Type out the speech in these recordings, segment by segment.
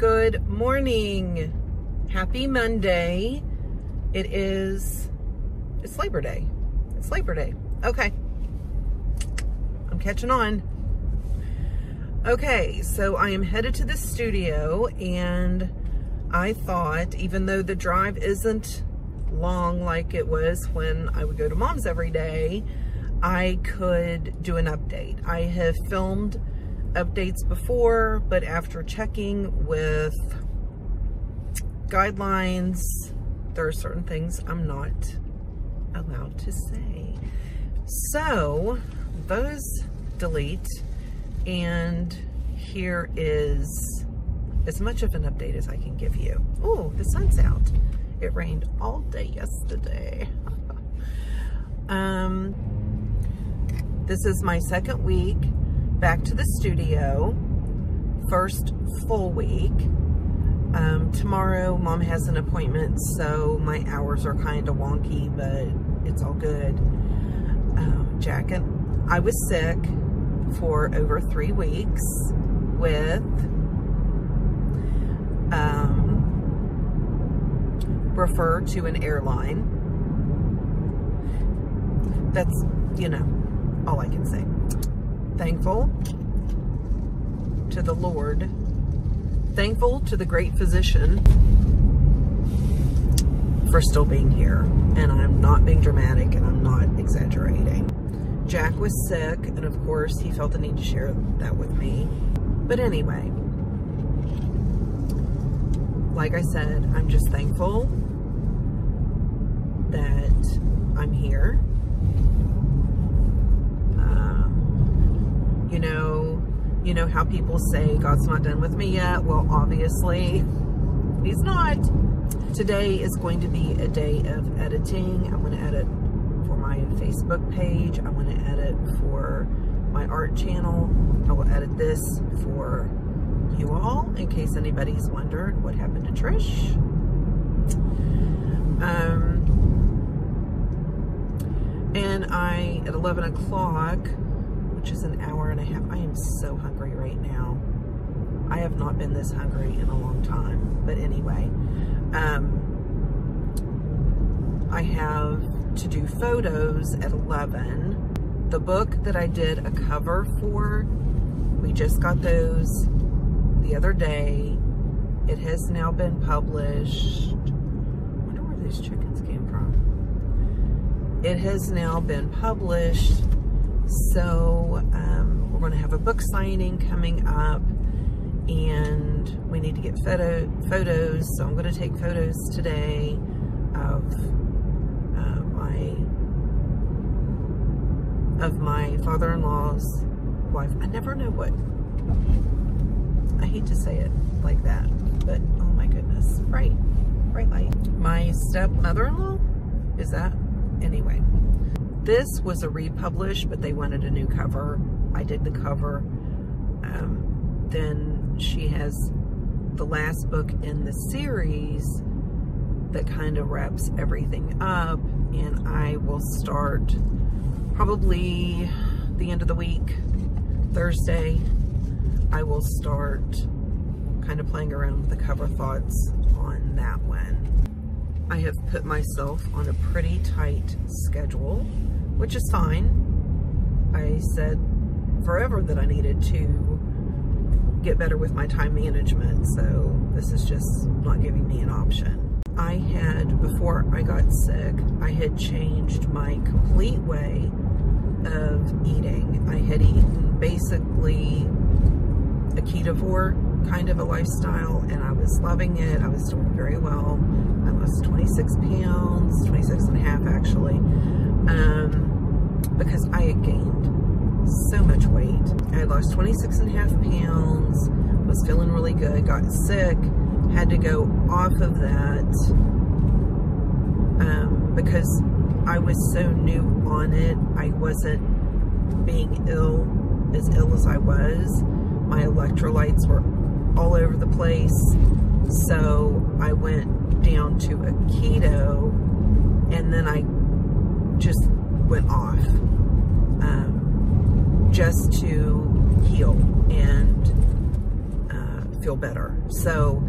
Good morning. Happy Monday. It's Labor Day. It's Labor Day. Okay. I'm catching on. Okay, so I am headed to the studio, and I thought, even though the drive isn't long like it was when I would go to Mom's every day, I could do an update. I have filmed updates before, but after checking with guidelines, there are certain things I'm not allowed to say. So those delete, and here is as much of an update as I can give you. Oh, the sun's out. It rained all day yesterday. This is my second week back to the studio, first full week. Tomorrow Mom has an appointment, so my hours are kind of wonky, but it's all good. I was sick for over 3 weeks with referred to an airline. That's, you know, all I can say. Thankful to the Lord, thankful to the great physician for still being here, and I'm not being dramatic and I'm not exaggerating. Jack was sick, and of course he felt the need to share that with me. But anyway, like I said, I'm just thankful that I'm here. You know how people say God's not done with me yet? Well, obviously He's not. Today is going to be a day of editing. I'm going to edit for my Facebook page. I'm going to edit for my art channel. I will edit this for you all, in case anybody's wondered what happened to Trish. And at 11 o'clock, which is an hour and a half, I am so hungry right now. I have not been this hungry in a long time. But anyway, I have to do photos at 11. The book that I did a cover for, we just got those the other day. It has now been published. I wonder where those chickens came from. It has now been published. So we're going to have a book signing coming up, and we need to get photos. So I'm going to take photos today of my father-in-law's wife. I never know what, I hate to say it like that, but oh my goodness, bright light. My stepmother-in-law, is that? Anyway, this was a republish, but they wanted a new cover. I did the cover. Then she has the last book in the series that kind of wraps everything up, and I will start probably the end of the week, Thursday. I will start kind of playing around with the cover thoughts on that one. I have put myself on a pretty tight schedule, which is fine. I said forever that I needed to get better with my time management, so this is just not giving me an option. I had, before I got sick, I had changed my complete way of eating. I had eaten basically a ketovore kind of a lifestyle, and I was loving it. I was doing very well. I lost 26 pounds, 26 and a half actually, because I had gained so much weight. I lost 26 and a half pounds, was feeling really good, got sick, had to go off of that because I was so new on it. I wasn't being ill as I was. My electrolytes were all over the place, so I went down to a keto, and then I just went off just to heal and feel better. So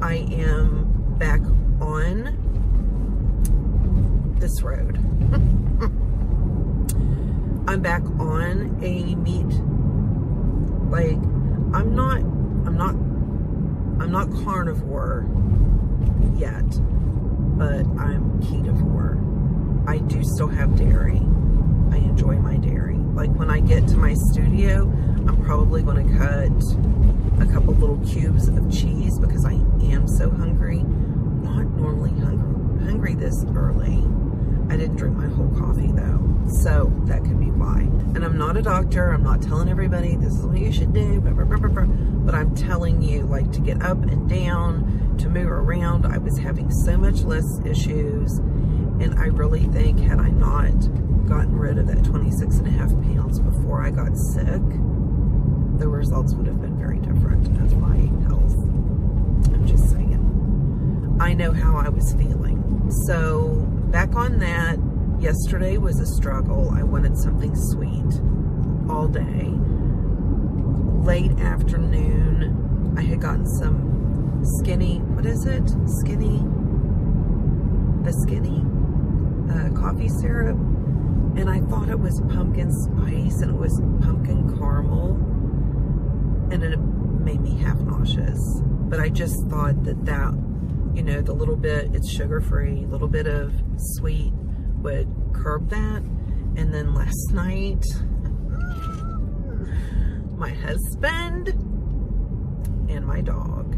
I am back on this road. I'm back on a meat, like, I'm not carnivore yet, but I'm ketovore. I do still have dairy. I enjoy my dairy. Like, when I get to my studio, I'm probably going to cut a couple little cubes of cheese because I am so hungry. I'm not normally hungry this early. I didn't drink my whole coffee though, so that could be why. And I'm not a doctor. I'm not telling everybody this is what you should do, blah, blah, blah, blah, blah. But I'm telling you, like, to get up and down, to move around. I was having so much less issues, and I really think had I not gotten rid of that 26.5 pounds before I got sick, the results would have been very different of my health. I'm just saying. I know how I was feeling. So back on that. Yesterday was a struggle. I wanted something sweet all day. Late afternoon, I had gotten some skinny, what is it? Skinny coffee syrup. And I thought it was pumpkin spice and it was pumpkin caramel. And it made me half nauseous. But I just thought that, you know, the little bit, it's sugar-free, little bit of sweet would curb that. And then last night, my husband and my dog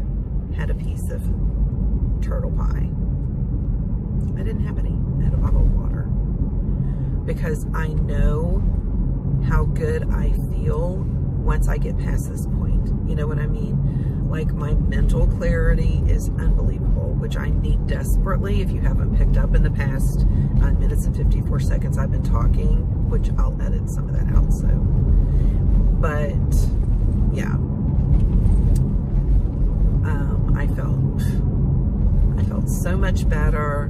had a piece of turtle pie. I didn't have any. I had a bottle of water because I know how good I feel once I get past this point. You know what I mean? Like, my mental clarity is unbelievable, which I need desperately. If you haven't picked up in the past 9 minutes and 54 seconds I've been talking, which I'll edit some of that out, so. But, yeah. I felt so much better.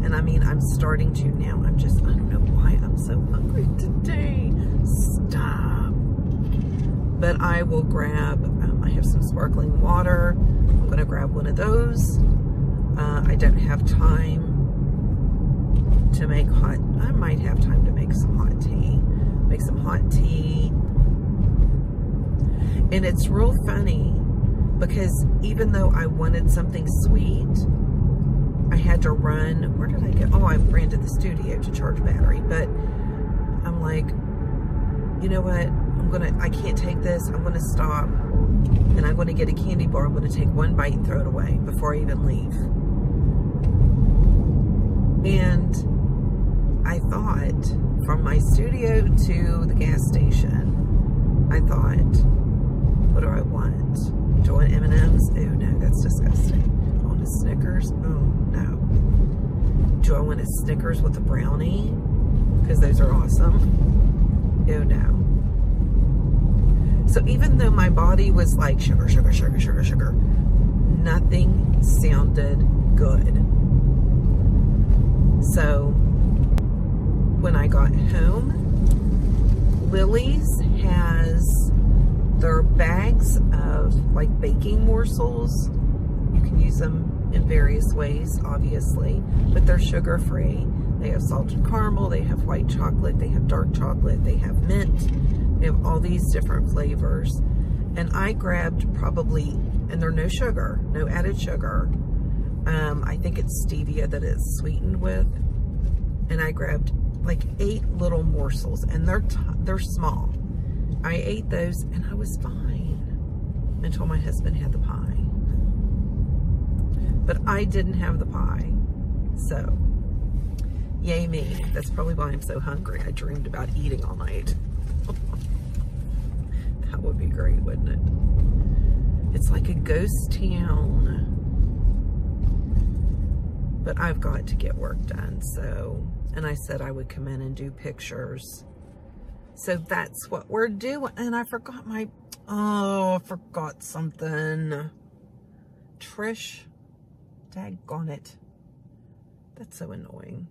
And I mean, I'm starting to now. I don't know why I'm so hungry today. Stop. But I will grab, I have some sparkling water. I'm going to grab one of those. I don't have time to make I might have time to make some hot tea. Make some hot tea. And it's real funny because even though I wanted something sweet, I had to run. Where did I go? Oh, I ran to the studio to charge battery. But I'm like, you know what? I can't take this. I'm going to stop and I'm going to get a candy bar. I'm going to take one bite and throw it away before I even leave. And I thought, from my studio to the gas station, I thought, what do I want? Do I want M&Ms? Oh no, that's disgusting. I want a Snickers? Oh no. Do I want a Snickers with a brownie? Because those are awesome. Oh no. So even though my body was like sugar, sugar, sugar, sugar, sugar, nothing sounded good. So when I got home, Lily's has their bags of like baking morsels. You can use them in various ways, obviously, but they're sugar-free. They have salted caramel, they have white chocolate, they have dark chocolate, they have mint. They have all these different flavors. And I grabbed probably, and they're no sugar, no added sugar. I think it's stevia that it's sweetened with. And I grabbed like 8 little morsels, and they're small. I ate those and I was fine until my husband had the pie. But I didn't have the pie. So, yay me. That's probably why I'm so hungry. I dreamed about eating all night. That would be great, wouldn't it? It's like a ghost town. But I've got to get work done, so, and I said I would come in and do pictures. So that's what we're doing. And I forgot I forgot something. Trish, daggone it. That's so annoying.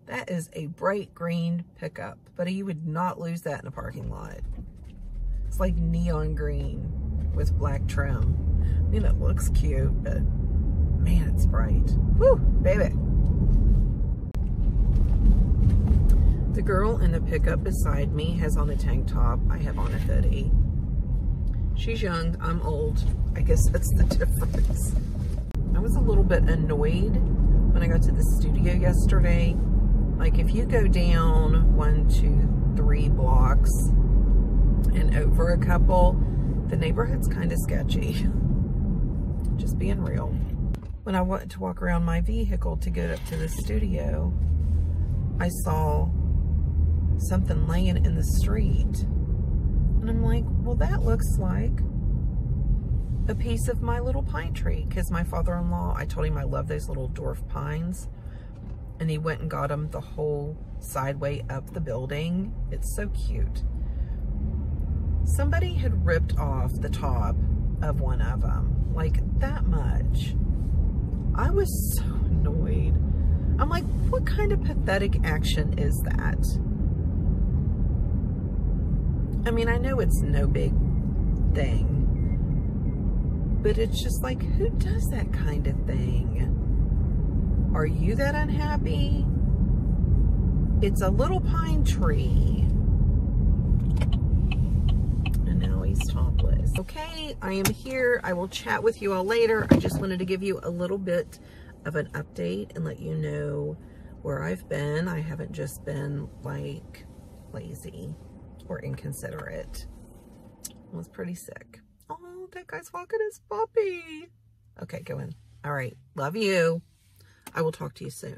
That is a bright green pickup, but you would not lose that in a parking lot. It's like neon green with black trim. I mean, it looks cute, but man, it's bright. Woo, baby. The girl in the pickup beside me has on a tank top. I have on a hoodie. She's young, I'm old. I guess that's the difference. I was a little bit annoyed when I got to the studio yesterday. Like, if you go down 1, 2, 3 blocks and over a couple, the neighborhood's kind of sketchy. Just being real. When I went to walk around my vehicle to get up to the studio, I saw something laying in the street. And I'm like, well, that looks like a piece of my little pine tree. Because my father-in-law, I told him I love those little dwarf pines. And he went and got them the whole sideway up the building. It's so cute. Somebody had ripped off the top of one of them. Like, that much. I was so annoyed. I'm like, what kind of pathetic action is that? I mean, I know it's no big thing, but it's just like, who does that kind of thing? Are you that unhappy? It's a little pine tree. And now he's topless. Okay, I am here. I will chat with you all later. I just wanted to give you a little bit of an update and let you know where I've been. I haven't just been like lazy or inconsiderate. I was pretty sick. Oh, that guy's walking his puppy. Okay, go in. All right, love you. I will talk to you soon.